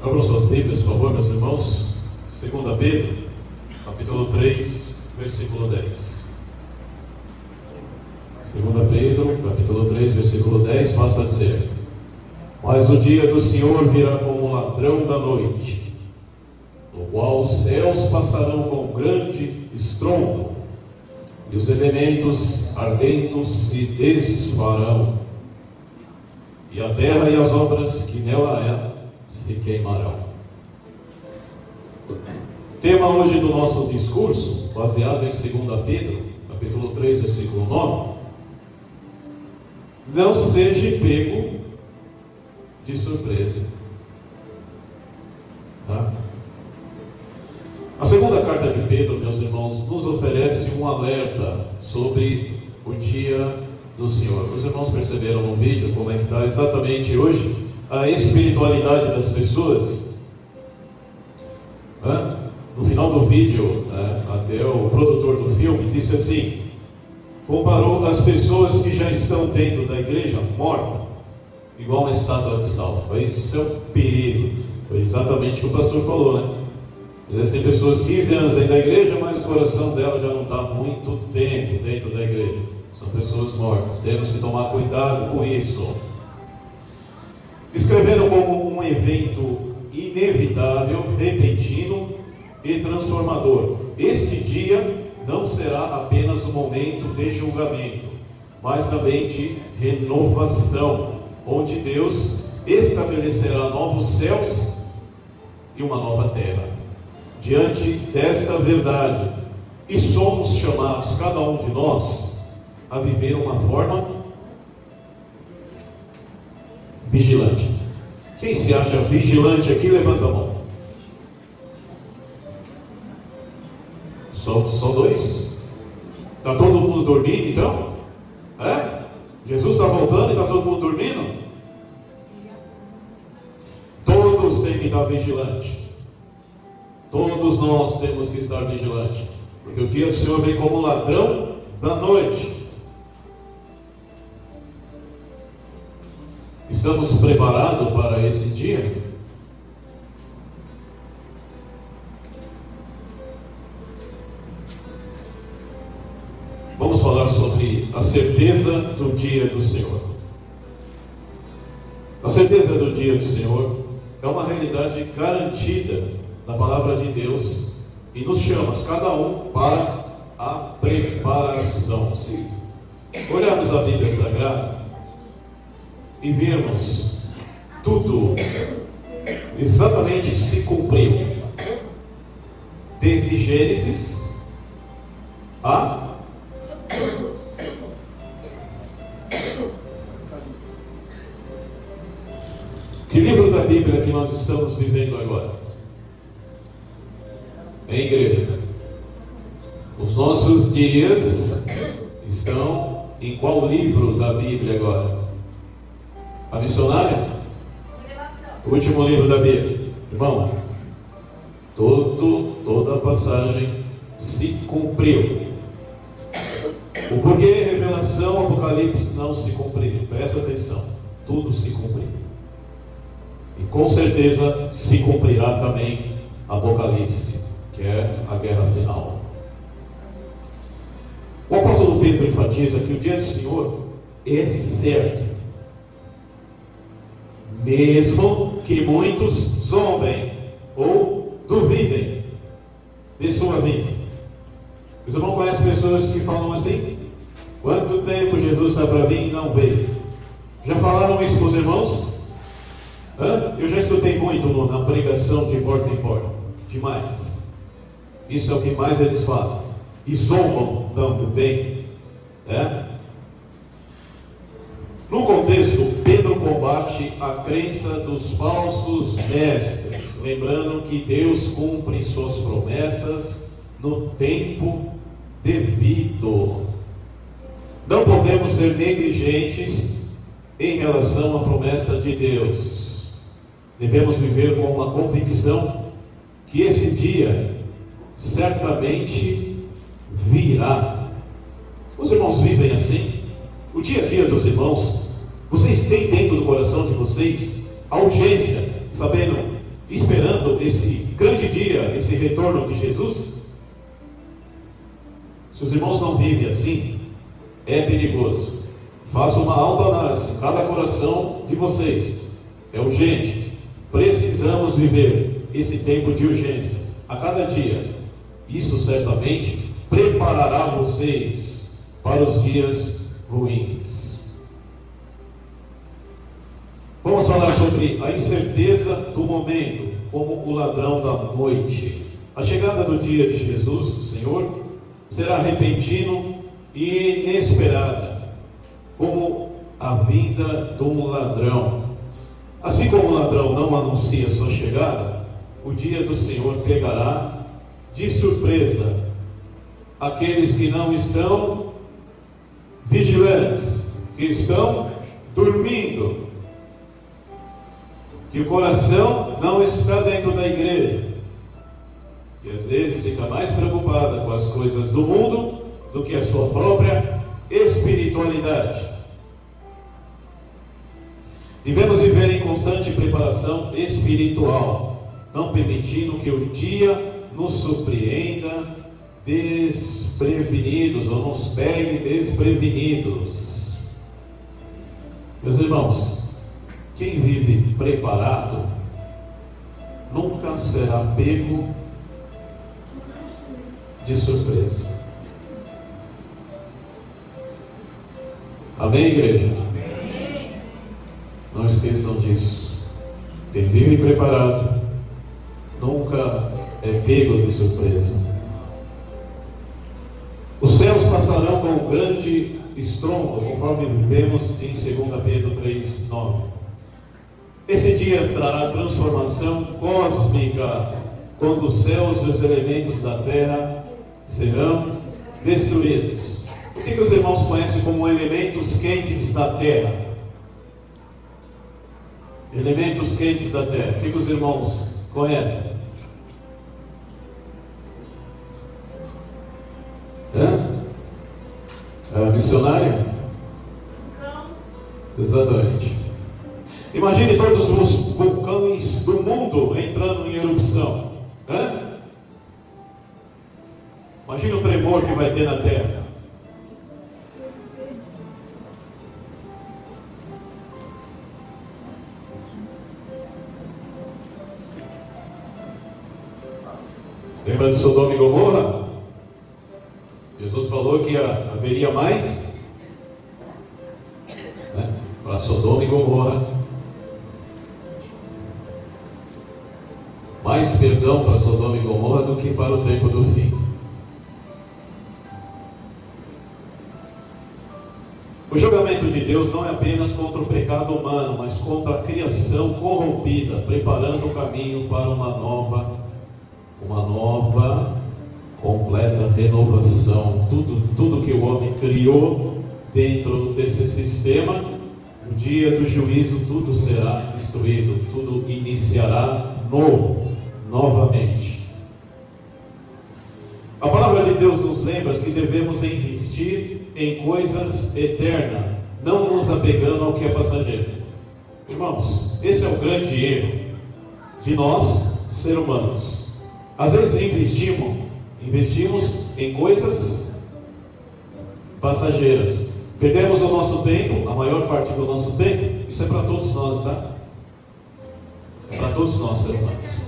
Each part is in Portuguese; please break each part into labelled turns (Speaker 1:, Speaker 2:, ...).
Speaker 1: Abram suas Bíblias, por favor, meus irmãos. 2 Pedro, capítulo 3, versículo 10. 2 Pedro, capítulo 3, versículo 10, passa a dizer: Mas o dia do Senhor virá como ladrão da noite, no qual os céus passarão com grande estrondo, e os elementos ardentes se desfarão, e a terra e as obras que nela há se queimarão. O tema hoje do nosso discurso, baseado em 2 Pedro, capítulo 3, versículo 9: não seja pego de surpresa. Tá? A segunda carta de Pedro, meus irmãos, nos oferece um alerta sobre o dia do Senhor. Os irmãos perceberam no vídeo como é que está exatamente hoje a espiritualidade das pessoas? No final do vídeo, até o produtor do filme disse assim, comparou as pessoas que já estão dentro da igreja morta, igual uma estátua de sal. Isso é um perigo. Foi exatamente o que o pastor falou, né? Às vezes tem pessoas 15 anos dentro da igreja, mas o coração dela já não está muito tempo dentro da igreja. São pessoas mortas. Temos que tomar cuidado com isso. Descreveram como um evento inevitável, repentino e transformador. Este dia não será apenas um momento de julgamento, mas também de renovação, onde Deus estabelecerá novos céus e uma nova terra. Diante desta verdade, e somos chamados, cada um de nós, a viver uma forma vigilante. Quem se acha vigilante aqui, levanta a mão. Só dois? Está todo mundo dormindo então? Jesus está voltando e está todo mundo dormindo? Todos têm que estar vigilantes. Todos nós temos que estar vigilantes, porque o dia do Senhor vem como ladrão da noite. Estamos preparados para esse dia? Vamos falar sobre a certeza do dia do Senhor. A certeza do dia do Senhor é uma realidade garantida na palavra de Deus e nos chama, cada um, para a preparação. Se olharmos a Bíblia Sagrada e vermos tudo exatamente se cumpriu, desde Gênesis a que livro da Bíblia que nós estamos vivendo agora? Em igreja. Os nossos dias estão em qual livro da Bíblia agora? A missionária? O último livro da Bíblia. Irmão, toda a passagem se cumpriu. O porquê Revelação, Apocalipse não se cumpriram? Presta atenção, tudo se cumpriu. E com certeza se cumprirá também Apocalipse, que é a guerra final. O apóstolo Pedro enfatiza que o dia do Senhor é certo, mesmo que muitos zombem ou duvidem de sua vida. Os irmãos conhecem pessoas que falam assim: quanto tempo Jesus está para vir e não veio? Já falaram isso para os irmãos? Eu já escutei muito na pregação de porta em porta. Demais. Isso é o que mais eles fazem. E zombam também. No contexto, Pedro combate a crença dos falsos mestres, lembrando que Deus cumpre suas promessas no tempo devido. Não podemos ser negligentes em relação à promessa de Deus. Devemos viver com uma convicção que esse dia certamente virá. Os irmãos vivem assim? O dia a dia dos irmãos, vocês têm dentro do coração de vocês a urgência, sabendo esperando esse grande dia, esse retorno de Jesus? Se os irmãos não vivem assim, é perigoso. Faça uma autoanálise em cada coração de vocês. É urgente. Precisamos viver esse tempo de urgência a cada dia. Isso certamente preparará vocês para os dias ruins. Vamos falar sobre a incerteza do momento, como o ladrão da noite. A chegada do dia de Jesus, o Senhor, será repentino e inesperada, como a vinda de um ladrão. Assim como o ladrão não anuncia sua chegada, o dia do Senhor pegará de surpresa aqueles que não estão vigilantes, que estão dormindo, que o coração não está dentro da igreja, e às vezes fica mais preocupada com as coisas do mundo do que a sua própria espiritualidade. Devemos viver em constante preparação espiritual, não permitindo que o dia nos surpreenda desprevenidos, ou nos pegue desprevenidos. Meus irmãos, quem vive preparado nunca será pego de surpresa. Amém, igreja? Não esqueçam disso. Quem vive preparado nunca é pego de surpresa. Os céus passarão com um grande estrondo, conforme vemos em 2 Pedro 3:9. Esse dia trará transformação cósmica, quando os céus e os elementos da terra serão destruídos. O que os irmãos conhecem como elementos quentes da terra? Elementos quentes da terra. O que os irmãos conhecem? Missionária? Exatamente. Imagine todos os vulcões do mundo entrando em erupção. Imagine o tremor que vai ter na terra. Lembra de Sodoma e Gomorra? Jesus falou que haveria mais para Sodoma e Gomorra. Mais perdão para Sodoma e Gomorra do que para o tempo do fim. O julgamento de Deus não é apenas contra o pecado humano, mas contra a criação corrompida, preparando o caminho para uma nova, completa renovação. Tudo que o homem criou dentro desse sistema, no dia do juízo, tudo será destruído, tudo iniciará novamente. A palavra de Deus nos lembra que devemos investir em coisas eternas, não nos apegando ao que é passageiro. Irmãos, esse é o grande erro de nós, seres humanos. Às vezes investimos em coisas passageiras. Perdemos o nosso tempo, a maior parte do nosso tempo. Isso é para todos nós, tá? É para todos nós, seres humanos.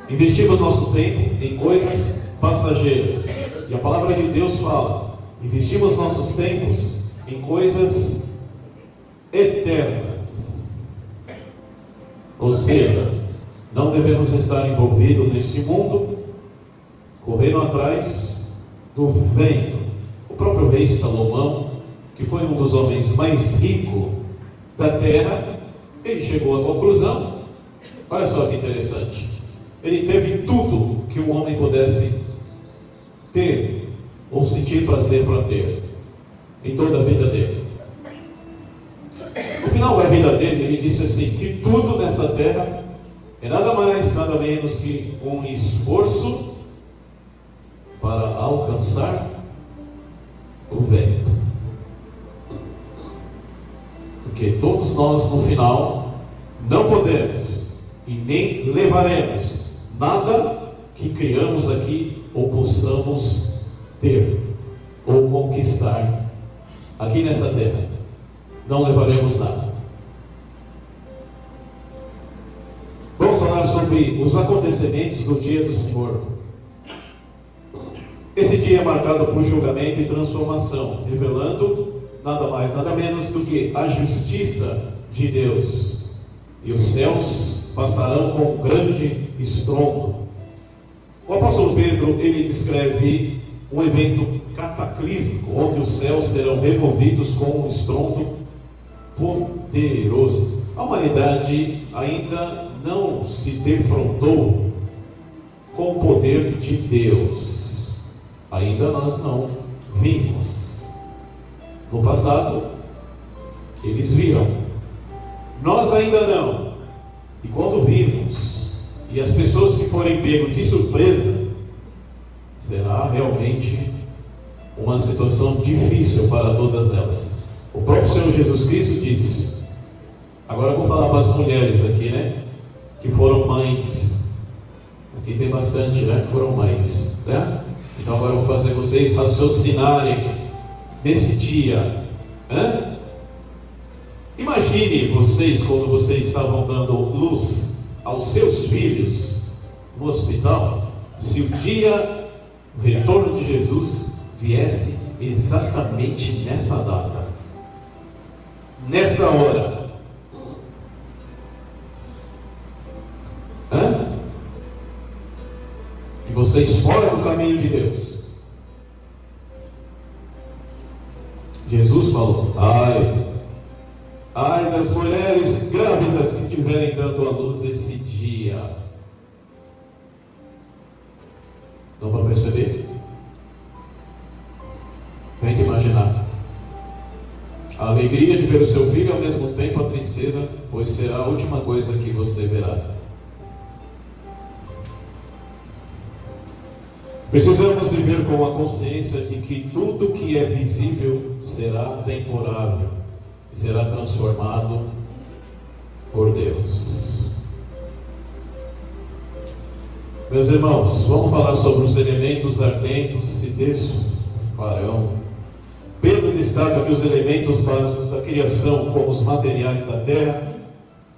Speaker 1: Investimos nosso tempo em coisas passageiras. E a palavra de Deus fala: investimos nossos tempos em coisas eternas. Ou seja, não devemos estar envolvidos neste mundo, correndo atrás do vento. O próprio rei Salomão, que foi um dos homens mais ricos da terra, ele chegou à conclusão, olha só que interessante, ele teve tudo que um homem pudesse ter, ou sentir prazer para ter, em toda a vida dele. No final da vida dele, ele disse assim, que tudo nessa terra é nada mais, nada menos que um esforço para alcançar o vento. Porque todos nós, no final, não podemos e nem levaremos nada que criamos aqui ou possamos ter ou conquistar aqui nessa terra. Não levaremos nada. Vamos falar sobre os acontecimentos do dia do Senhor. Esse dia é marcado por julgamento e transformação, revelando nada mais, nada menos do que a justiça de Deus. E os céus passarão com um grande estrondo. O apóstolo Pedro, ele descreve um evento cataclísmico, onde os céus serão revolvidos com um estrondo poderoso. A humanidade ainda não se defrontou com o poder de Deus. Ainda nós não vimos. No passado, eles viram. Nós ainda não. E quando vimos, e as pessoas que forem pegos de surpresa, será realmente uma situação difícil para todas elas. O próprio Senhor Jesus Cristo disse, agora eu vou falar para as mulheres aqui, né? Que foram mães. Aqui tem bastante, né? Que foram mães, né? Então agora eu vou fazer vocês raciocinarem nesse dia, né? Imagine vocês quando vocês estavam dando luz aos seus filhos no hospital, se o dia, o retorno de Jesus viesse exatamente nessa data, nessa hora. E vocês fora do caminho de Deus. Jesus falou, ai das mulheres grávidas que estiverem dando à luz esse dia. Dá para perceber? Tente imaginar. A alegria de ver o seu filho e ao mesmo tempo a tristeza, pois será a última coisa que você verá. Precisamos viver com a consciência de que tudo que é visível será temporário e será transformado por Deus. Meus irmãos, vamos falar sobre os elementos ardentes e desfarão. Pedro destaca que os elementos básicos da criação, como os materiais da terra,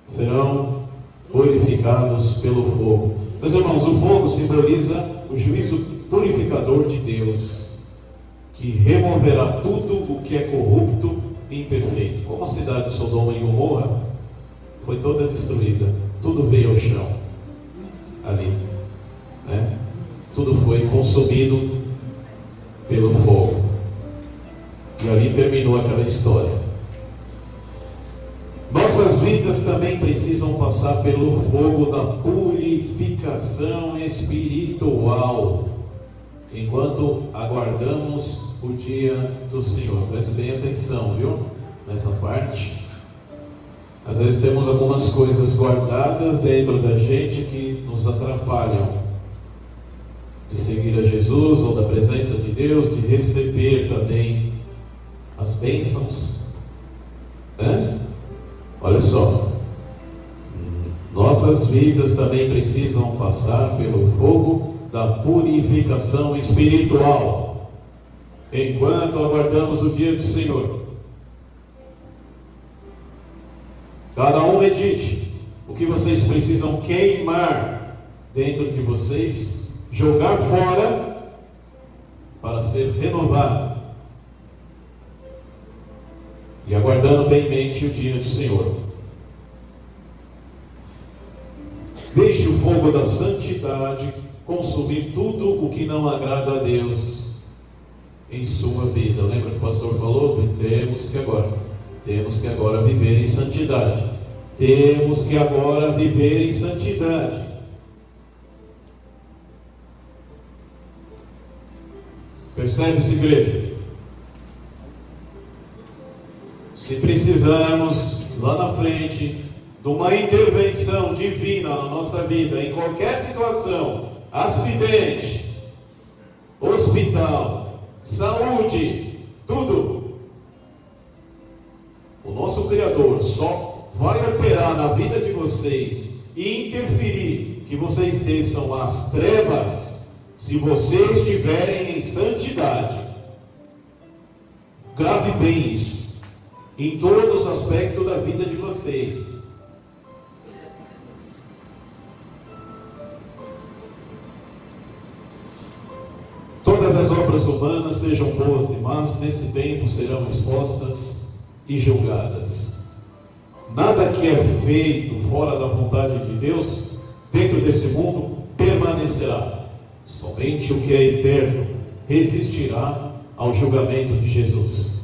Speaker 1: serão purificados pelo fogo. Meus irmãos, o fogo simboliza o juízo purificador de Deus, que removerá tudo o que é corrupto e imperfeito. Como a cidade de Sodoma e Gomorra foi toda destruída, tudo veio ao chão ali, né? Tudo foi consumido pelo fogo, e ali terminou aquela história. Nossas vidas também precisam passar pelo fogo da purificação espiritual, enquanto aguardamos o dia do Senhor. Preste bem atenção, viu? Nessa parte. Às vezes temos algumas coisas guardadas dentro da gente que nos atrapalham de seguir a Jesus, ou da presença de Deus, de receber também as bênçãos, né? Olha só, nossas vidas também precisam passar pelo fogo da purificação espiritual, enquanto aguardamos o dia do Senhor. Cada um medite o que vocês precisam queimar dentro de vocês, jogar fora para ser renovado, e aguardando bem mente o dia do Senhor. Deixe o fogo da santidade consumir tudo o que não agrada a Deus em sua vida. Lembra que o pastor falou? Temos que agora viver em santidade. Temos que agora viver em santidade. Percebe-se, igreja? Se precisarmos lá na frente de uma intervenção divina na nossa vida, em qualquer situação, acidente, hospital, saúde, tudo, o nosso Criador só vai operar na vida de vocês e interferir que vocês desçam às trevas, se vocês estiverem em santidade. Grave bem isso, em todos os aspectos da vida de vocês. Todas as obras humanas, sejam boas e más, nesse tempo serão expostas e julgadas. Nada que é feito fora da vontade de Deus, dentro desse mundo, permanecerá. Somente o que é eterno resistirá ao julgamento de Jesus.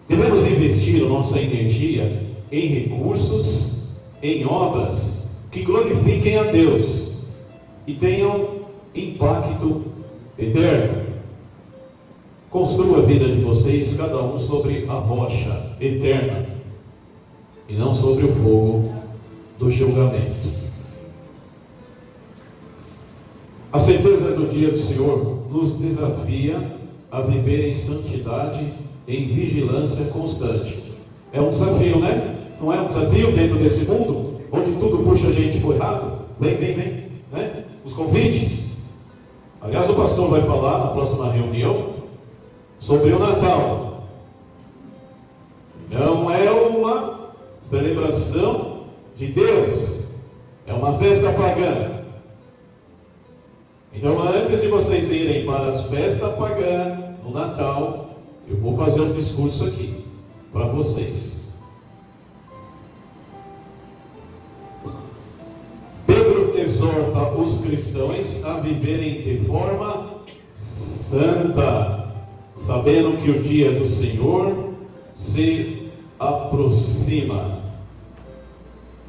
Speaker 1: Devemos investir nossa energia em recursos, em obras que glorifiquem a Deus e tenham impacto eterno. Construa a vida de vocês, cada um sobre a rocha eterna e não sobre o fogo do julgamento. A certeza do dia do Senhor nos desafia a viver em santidade, em vigilância constante. É um desafio, né? Não é um desafio dentro desse mundo, onde tudo puxa a gente para o errado? Vem, né? Os convites. Aliás, o pastor vai falar na próxima reunião sobre o Natal. Não é uma celebração de Deus, é uma festa pagã. Então, antes de vocês irem para as festas pagãs, no Natal, eu vou fazer um discurso aqui para vocês. Pedro exorta os cristãos a viverem de forma santa, sabendo que o dia do Senhor se aproxima.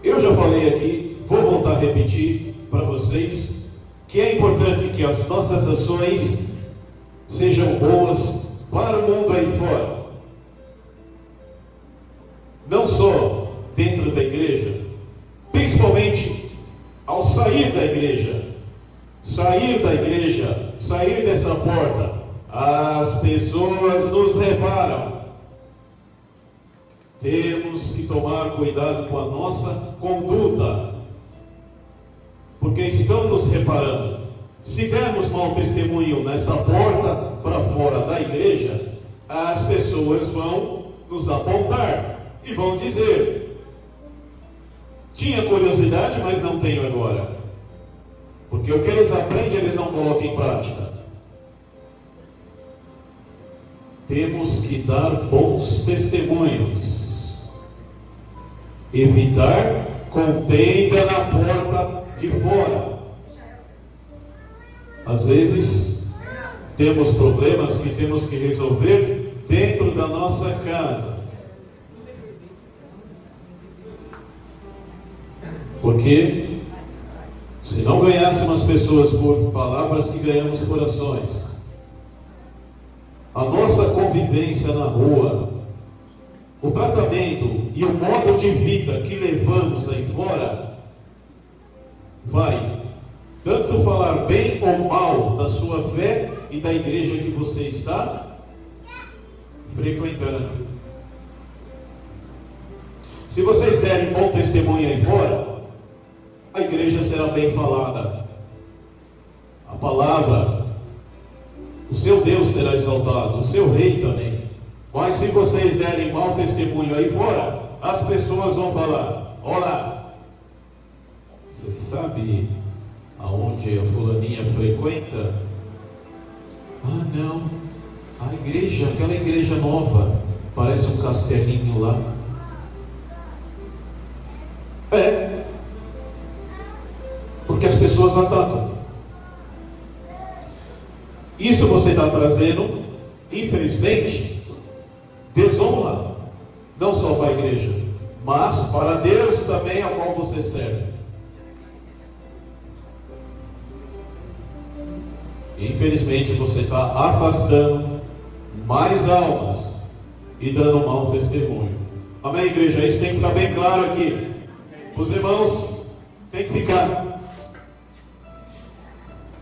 Speaker 1: Eu já falei aqui, vou voltar a repetir para vocês, que é importante que as nossas ações sejam boas para o mundo aí fora. Não só dentro da igreja, principalmente ao sair da igreja. Sair dessa porta, as pessoas nos reparam. Temos que tomar cuidado com a nossa conduta, porque estão nos reparando. Se dermos mau testemunho nessa porta para fora da igreja, as pessoas vão nos apontar e vão dizer: tinha curiosidade, mas não tenho agora, porque o que eles aprendem eles não colocam em prática. Temos que dar bons testemunhos, evitar contenda na porta de fora. Às vezes temos problemas que temos que resolver dentro da nossa casa, porque se não ganhássemos as pessoas por palavras, que ganhamos corações. A nossa convivência na rua, o tratamento e o modo de vida que levamos aí fora, vai tanto falar bem ou mal da sua fé e da igreja que você está frequentando. Se vocês derem bom testemunho aí fora, a igreja será bem falada, a palavra, o seu Deus será exaltado, o seu rei também. Mas se vocês derem mau testemunho aí fora, as pessoas vão falar: olá, você sabe aonde a fulaninha frequenta? Ah, não, a igreja, aquela igreja nova, parece um castelinho lá. É, porque as pessoas atacam. Isso você está trazendo, infelizmente, desonra, não só para a igreja, mas para Deus também, ao qual você serve. Infelizmente você está afastando mais almas e dando um mau testemunho. Amém, igreja? Isso tem que ficar bem claro aqui. Os irmãos tem que ficar.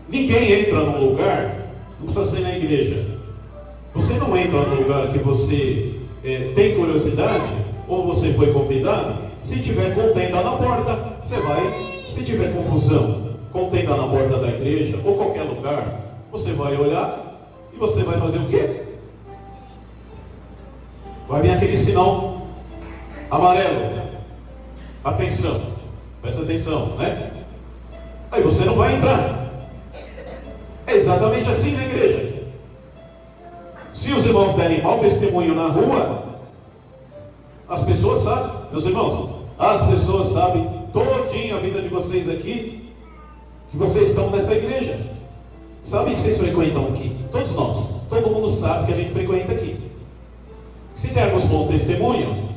Speaker 1: Ninguém entra num lugar, não precisa ser na igreja. Você não entra num lugar que você tem curiosidade, ou você foi convidado. Se tiver contenda na porta, você vai Se tiver confusão, contenda na porta da igreja ou qualquer lugar, você vai olhar e você vai fazer o quê? Vai vir aquele sinal amarelo. Atenção, presta atenção, né? Aí você não vai entrar. É exatamente assim na igreja. Se os irmãos derem mau testemunho na rua, as pessoas sabem, meus irmãos, as pessoas sabem todinha a vida de vocês aqui, que vocês estão nessa igreja. Sabem que vocês frequentam aqui. Todos nós, todo mundo sabe que a gente frequenta aqui. Se dermos bom testemunho,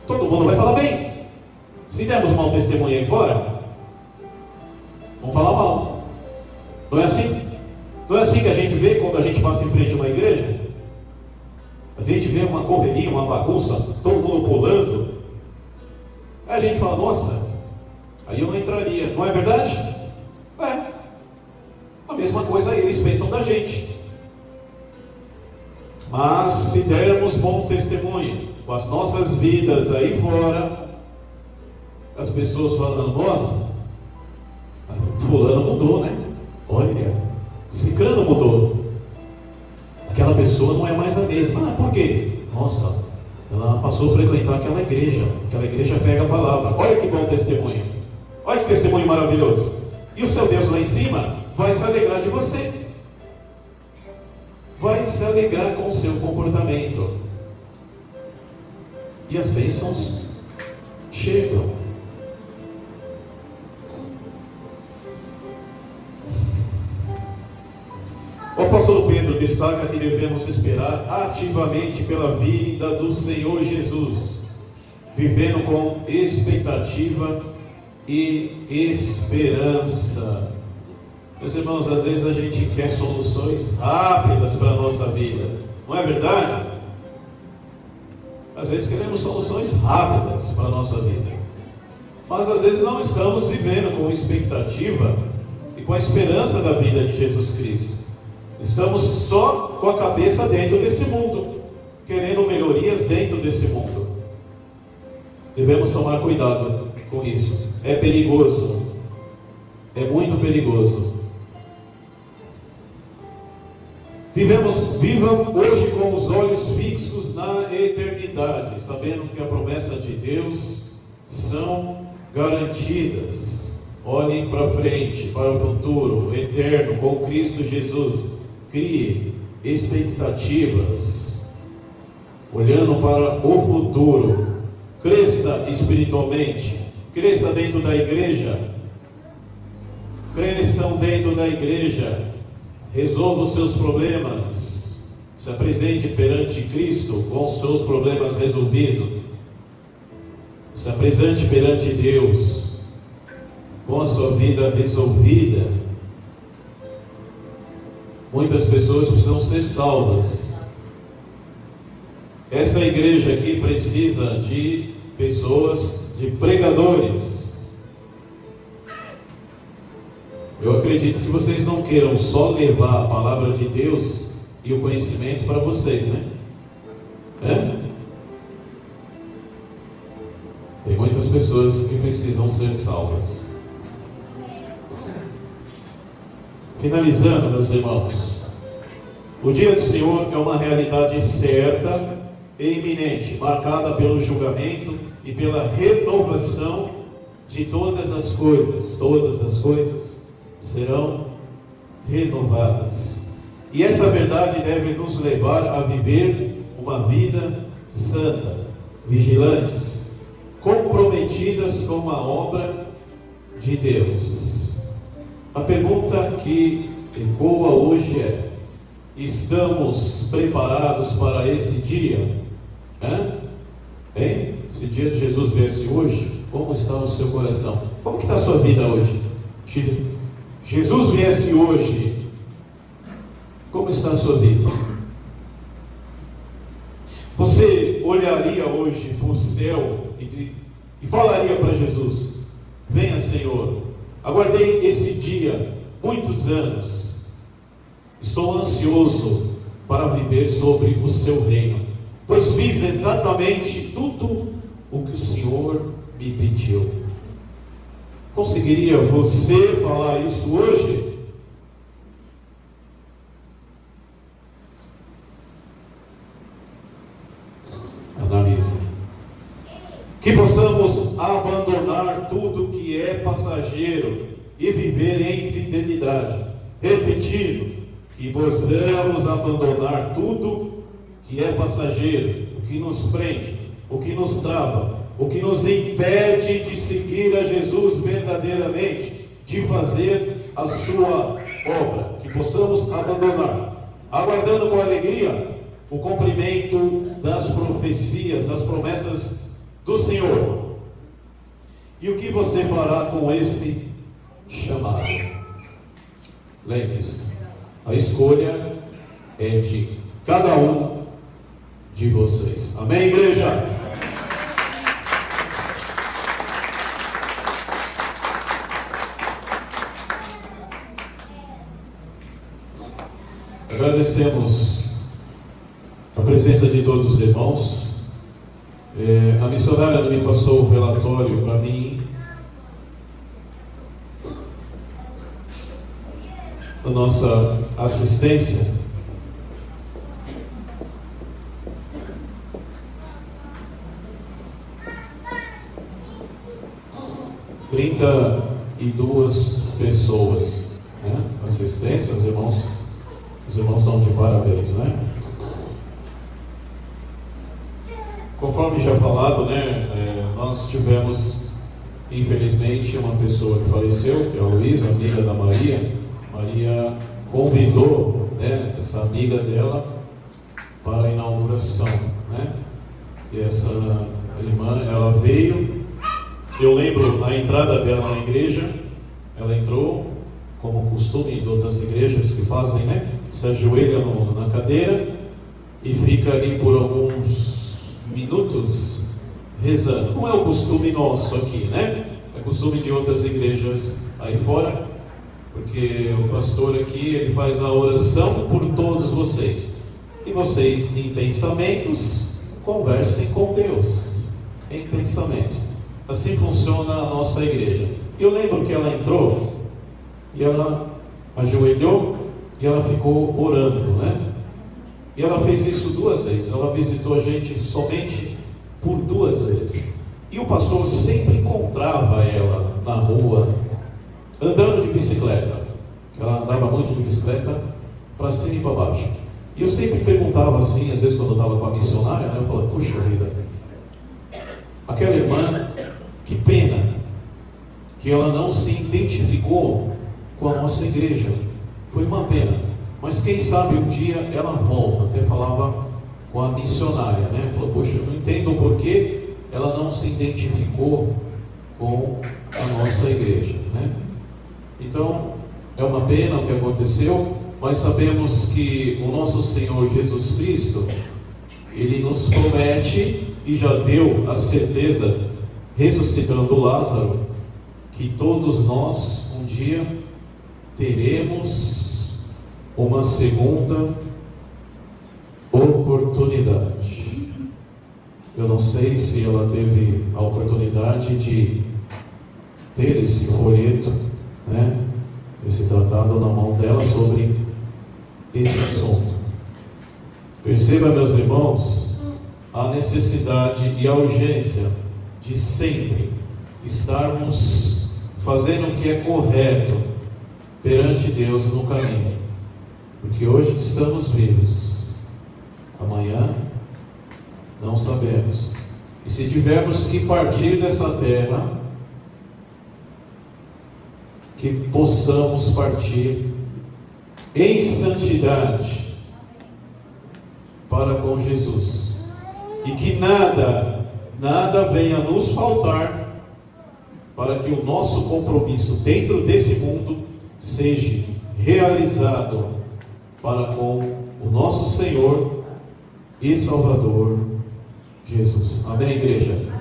Speaker 1: todo mundo vai falar bem. Se dermos mau testemunho aí fora, vão falar mal. Não é assim? Não é assim que a gente vê quando a gente passa em frente a uma igreja? A gente vê uma correria, uma bagunça, todo mundo pulando. Aí a gente fala, nossa, aí eu não entraria. Não é verdade? É. A mesma coisa eles pensam da gente. Mas se dermos bom testemunho com as nossas vidas aí fora, as pessoas falando, nossa, fulano mudou, né? Olha, ciclano mudou. Aquela pessoa não é mais a mesma. Ah, por quê? Nossa, ela passou a frequentar aquela igreja pega a palavra. Olha que bom testemunho. Olha que testemunho maravilhoso. E o seu Deus lá em cima vai se alegrar de você. Vai se alegrar com o seu comportamento. E as bênçãos chegam. O apóstolo Pedro destaca que devemos esperar ativamente pela vinda do Senhor Jesus, vivendo com expectativa e esperança. Meus irmãos, às vezes a gente quer soluções rápidas para a nossa vida, não é verdade? Às vezes queremos soluções rápidas para a nossa vida, mas às vezes não estamos vivendo com expectativa e com a esperança da vida de Jesus Cristo. Estamos só com a cabeça dentro desse mundo, querendo melhorias dentro desse mundo. Devemos tomar cuidado com isso. É perigoso. É muito perigoso. Vivam hoje com os olhos fixos na eternidade, sabendo que a promessa de Deus são garantidas. Olhem para frente, para o futuro eterno com Cristo Jesus. Crie expectativas, olhando para o futuro. Cresça espiritualmente, cresça dentro da igreja, cresçam dentro da igreja, resolva os seus problemas, se apresente perante Cristo com os seus problemas resolvidos, se apresente perante Deus com a sua vida resolvida. Muitas pessoas precisam ser salvas. Essa igreja aqui precisa de pessoas, de pregadores. Eu acredito que vocês não queiram só levar a palavra de Deus e o conhecimento para vocês, né? Tem muitas pessoas que precisam ser salvas. Finalizando, meus irmãos, o dia do Senhor é uma realidade certa e iminente, marcada pelo julgamento e pela renovação de todas as coisas. Todas as coisas serão renovadas. E essa verdade deve nos levar a viver uma vida santa, vigilantes, comprometidas com a obra de Deus. A pergunta que ecoa hoje é: estamos preparados para esse dia? Se o dia de Jesus viesse hoje, como está o seu coração? Como que está a sua vida hoje? Jesus viesse hoje, como está a sua vida? Você olharia hoje para o céu e falaria para Jesus: venha, Senhor, aguardei esse dia muitos anos, estou ansioso para viver sobre o seu reino, pois fiz exatamente tudo o que o Senhor me pediu. Conseguiria você falar isso hoje? Analise. Que possamos abandonar tudo que é passageiro e viver em fidelidade. Repetindo, que possamos abandonar tudo que é passageiro, o que nos prende, o que nos trava, o que nos impede de seguir a Jesus verdadeiramente, de fazer a sua obra. Que possamos abandonar, aguardando com alegria o cumprimento das profecias, das promessas do Senhor. E o que você fará com esse chamado? Lembre-se, a escolha é de cada um de vocês. Amém, igreja? Agradecemos a presença de todos os irmãos. A missionária me passou o relatório para mim da nossa assistência. Trinta e 32 pessoas, né? Assistência, os irmãos estão de parabéns, né? Conforme já falado, né? Nós tivemos, infelizmente, uma pessoa que faleceu, que é a Luísa, amiga da Maria. Maria convidou, né, essa amiga dela para a inauguração, né? E essa irmã, ela veio. Eu lembro na entrada dela na igreja, ela entrou, como costume de outras igrejas que fazem, né? Se ajoelha na cadeira e fica ali por alguns minutos rezando. Não é o costume nosso aqui, né? É costume de outras igrejas aí fora, porque o pastor aqui, ele faz a oração por todos vocês. E vocês, em pensamentos, conversem com Deus, em pensamentos. Assim funciona a nossa igreja. Eu lembro que ela entrou e ela ajoelhou e ela ficou orando, né? E ela fez isso 2 vezes. Ela visitou a gente somente por 2 vezes. E o pastor sempre encontrava ela na rua, andando de bicicleta. Ela andava muito de bicicleta, para cima e para baixo. E eu sempre perguntava assim, às vezes quando eu estava com a missionária, né? Eu falava, puxa vida, aquela irmã, que pena que ela não se identificou com a nossa igreja. Foi uma pena. Mas quem sabe um dia ela volta. Até falava com a missionária, né? Falou, poxa, eu não entendo o porquê ela não se identificou com a nossa igreja, né? Então, é uma pena o que aconteceu, mas sabemos que o nosso Senhor Jesus Cristo, Ele nos promete, e já deu a certeza, ressuscitando Lázaro, que todos nós, um dia, teremos uma segunda oportunidade. Eu não sei se ela teve a oportunidade de ter esse folheto, né, esse tratado na mão dela sobre esse assunto. Perceba, meus irmãos, a necessidade e a urgência de sempre estarmos fazendo o que é correto perante Deus no caminho, porque hoje estamos vivos, amanhã não sabemos, e se tivermos que partir dessa terra, que possamos partir em santidade para com Jesus, e que nada venha nos faltar, para que o nosso compromisso dentro desse mundo seja realizado para com o nosso Senhor e Salvador Jesus. Amém, igreja?